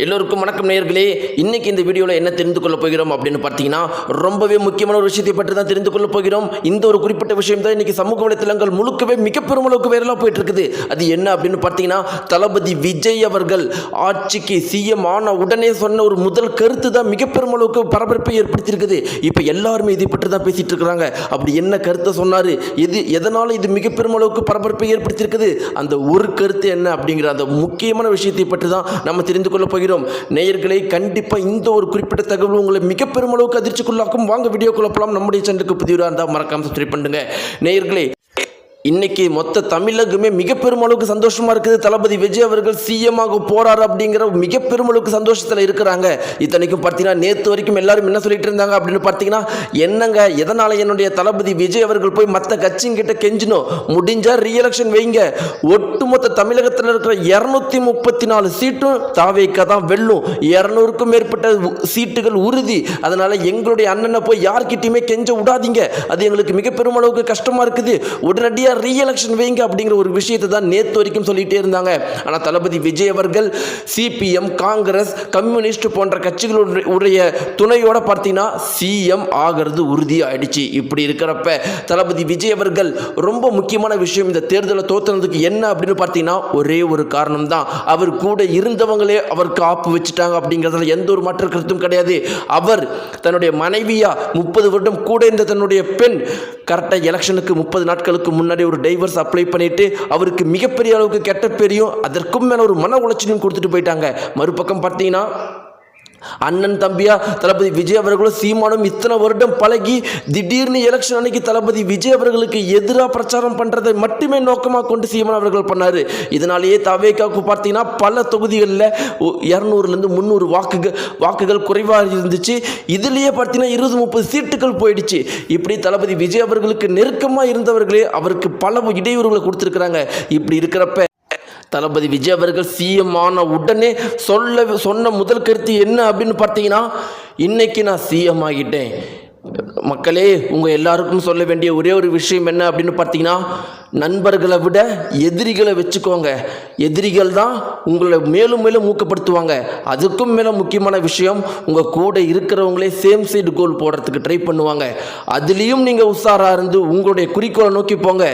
எல்லோருக்கும் வணக்கம் நேயர்களே. இன்னைக்கு இந்த வீடியோவில் என்ன தெரிந்து கொள்ள போகிறோம் அப்படின்னு பார்த்தீங்கன்னா, ரொம்பவே முக்கியமான ஒரு விஷயத்தை பற்றி தான் தெரிந்து கொள்ள போகிறோம். இந்த ஒரு குறிப்பிட்ட விஷயம் தான் இன்னைக்கு சமூக வலைத்தளங்கள் முழுக்கவே மிக பெருமளவுக்கு வைரலாக போயிட்டு இருக்குது. அது என்ன அப்படின்னு பார்த்தீங்கன்னா, தளபதி விஜய் அவர்கள் ஆட்சிக்கு சிஎம் ஆன உடனே சொன்ன ஒரு முதல் கருத்து தான் மிக பெருமளவுக்கு பரபரப்பை ஏற்படுத்தியிருக்குது. இப்போ எல்லாருமே இதை பற்றி தான் பேசிட்டு இருக்கிறாங்க. அப்படி என்ன கருத்தை சொன்னார், எதனால் இது மிக பெருமளவுக்கு பரபரப்பை ஏற்படுத்தியிருக்குது, அந்த ஒரு கருத்து என்ன அப்படிங்கிற அந்த முக்கியமான விஷயத்தை பற்றி தான் நம்ம தெரிந்து கொள்ள போகிறோம். நேயர்களை கண்டிப்பாக இந்த ஒரு குறிப்பிட்ட தகவல் உங்களை மிக பெருமளவுக்கு அதிர்ச்சிக்குள்ளாக்கும். வாங்க வீடியோக்குள்ள போலாம். நம்முடைய சேனலுக்கு புதியவராக இருந்தால் மறக்காம சப்ஸ்கிரைப் பண்ணுங்க. நேயர்களே, இன்னைக்கு மொத்த தமிழகமே மிக பெருமளவுக்கு சந்தோஷமா இருக்குது. தளபதி விஜய் அவர்கள் சிஎம் ஆக போறாரு அப்படிங்கிற மிக பெருமளவுக்கு சந்தோஷத்தில் இருக்கிறாங்க. இத்தனைக்கும் பார்த்தீங்கன்னா, நேற்று வரைக்கும் எல்லாரும் என்ன சொல்லிட்டு இருந்தாங்க அப்படின்னு பார்த்தீங்கன்னா, என்னங்க எதனால என்னுடைய தளபதி விஜய் அவர்கள் போய் மற்ற கட்சிங்கிட்ட கெஞ்சணும், முடிஞ்சா ரீஎலெக்ஷன் வைங்க, ஒட்டுமொத்த தமிழகத்தில் இருக்கிற 234 சீட்டும் தாவேக்கா தான் வெல்லும், 200க்கும் மேற்பட்ட சீட்டுகள் உறுதி, அதனால எங்களுடைய அண்ணனை போய் யார்கிட்டையுமே கெஞ்ச விடாதீங்க, அது எங்களுக்கு மிக பெருமளவுக்கு கஷ்டமா இருக்குது, உடனடியாக ரீஎலெக்ஷன் வைங்க அப்படிங்கிற ஒரு விஷயத்தை தான் நேற்று வரைக்கும் சொல்லிட்டே இருந்தாங்க. ஆனால் தளபதி விஜய் அவர்கள் சிபிஎம், காங்கிரஸ், கம்யூனிஸ்ட் போன்ற கட்சிகளுடைய துணையோட பார்த்தீங்கன்னா சிஎம் ஆகிறது உறுதி ஆயிடுச்சு. இப்படி இருக்கிறப்ப தளபதி விஜய் அவர்கள் ரொம்ப முக்கியமான விஷயம், இந்த தேர்தலை தோற்றுறதுக்கு என்ன அப்படின்னு பார்த்தீங்கன்னா ஒரே ஒரு காரணம் தான், அவர் கூட இருந்தவங்களே அவருக்கு ஆப்பு வச்சுட்டாங்க அப்படிங்கிறதுல எந்த ஒரு மாற்று கருத்தும் கிடையாது. அவர் தன்னுடைய மனைவியா 30 வருடம் கூட இருந்த தன்னுடைய பெண் கரெக்டாக எலெக்ஷனுக்கு 30 நாட்களுக்கு முன்னாடி ஒரு டைவர்ஸ் அப்ளை பண்ணிட்டு அவருக்கு மிகப்பெரிய அளவுக்கு கெட்ட பேரையும் அதற்கும் மேலே ஒரு மன உளைச்சலையும் கொடுத்துட்டு போயிட்டாங்க. மறுபக்கம் பார்த்தீங்கன்னா, அண்ணன் தம்பியா தளபதி விஜய் அவர்களும் சீமானும் இத்தனை வருடம் பழகி திடீர்னு எலெக்ஷன் அன்னைக்கு தளபதி விஜய் அவர்களுக்கு எதிராக பிரச்சாரம் பண்றதை மட்டுமே நோக்கமாக கொண்டு சீமான் அவர்கள் பண்ணாரு. இதனாலேயே தவேக்காவுக்கு பார்த்தீங்கன்னா பல தொகுதிகளில் 200லேருந்து 300 வாக்குகள் குறைவாக இருந்துச்சு. இதுலேயே பார்த்தீங்கன்னா 20-30 சீட்டுகள் போயிடுச்சு. இப்படி தளபதி விஜய் அவர்களுக்கு நெருக்கமாக இருந்தவர்களே அவருக்கு பல இடையூறுகளை கொடுத்துருக்குறாங்க. இப்படி இருக்கிறப்ப தளபதி விஜய் அவர்கள் சிஎம் ஆன உடனே சொன்ன முதல் கருத்து என்ன அப்படின்னு பார்த்தீங்கன்னா, இன்னைக்கு நான் சிஎம் ஆகிட்டேன். மக்களே, உங்கள் எல்லாருக்கும் சொல்ல வேண்டிய ஒரே ஒரு விஷயம் என்ன அப்படின்னு பார்த்தீங்கன்னா, நண்பர்களை விட எதிரிகளை வச்சுக்கோங்க. எதிரிகள் தான் உங்களை மேலும் மேலும் ஊக்கப்படுத்துவாங்க. அதுக்கும் மேலே முக்கியமான விஷயம், உங்கள் கூட இருக்கிறவங்களே சேம் சைடு கோல் போடுறதுக்கு ட்ரை பண்ணுவாங்க. அதுலேயும் நீங்கள் உஷாராக இருந்து உங்களுடைய குறிக்கோளை நோக்கி போங்க.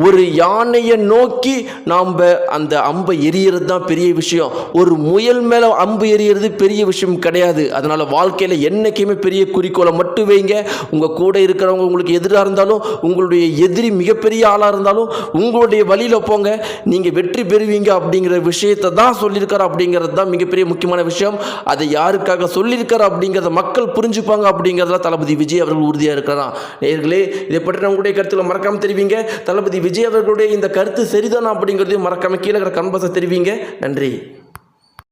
ஒரு யானையை நோக்கி நாம் அந்த அம்பை எரியறது தான் பெரிய விஷயம். ஒரு முயல் மேலே அம்பு எரியறது பெரிய விஷயம் கிடையாது. அதனால் வாழ்க்கையில் என்றைக்குமே பெரிய குறிக்கோளை மட்டும் வைங்க. உங்கள் கூட இருக்கிறவங்க உங்களுக்கு எதிராக இருந்தாலும், உங்களுடைய எதிரி மிகப்பெரிய ஆளாக இருந்தாலும் உங்களுடைய வழியில் போங்க, நீங்கள் வெற்றி பெறுவீங்க அப்படிங்கிற விஷயத்தை தான் சொல்லியிருக்காரு. அப்படிங்கிறது தான் மிகப்பெரிய முக்கியமான விஷயம். அதை யாருக்காக சொல்லியிருக்காரு அப்படிங்கிறத மக்கள் புரிஞ்சுப்பாங்க அப்படிங்கிறதுல தளபதி விஜய் அவர்கள் உறுதியாக இருக்கிறார். நேயர்களே, இதை பற்றி உங்களுடைய கருத்தில் மறக்காமல் தெரிவிங்க. தளபதி விஜய் அவர்களுடைய இந்த கருத்து சரிதானா அப்படிங்கிறதையும் மறக்காம கீழே கமெண்ட் பாக்ஸ்ல தெரிவிங்க. நன்றி.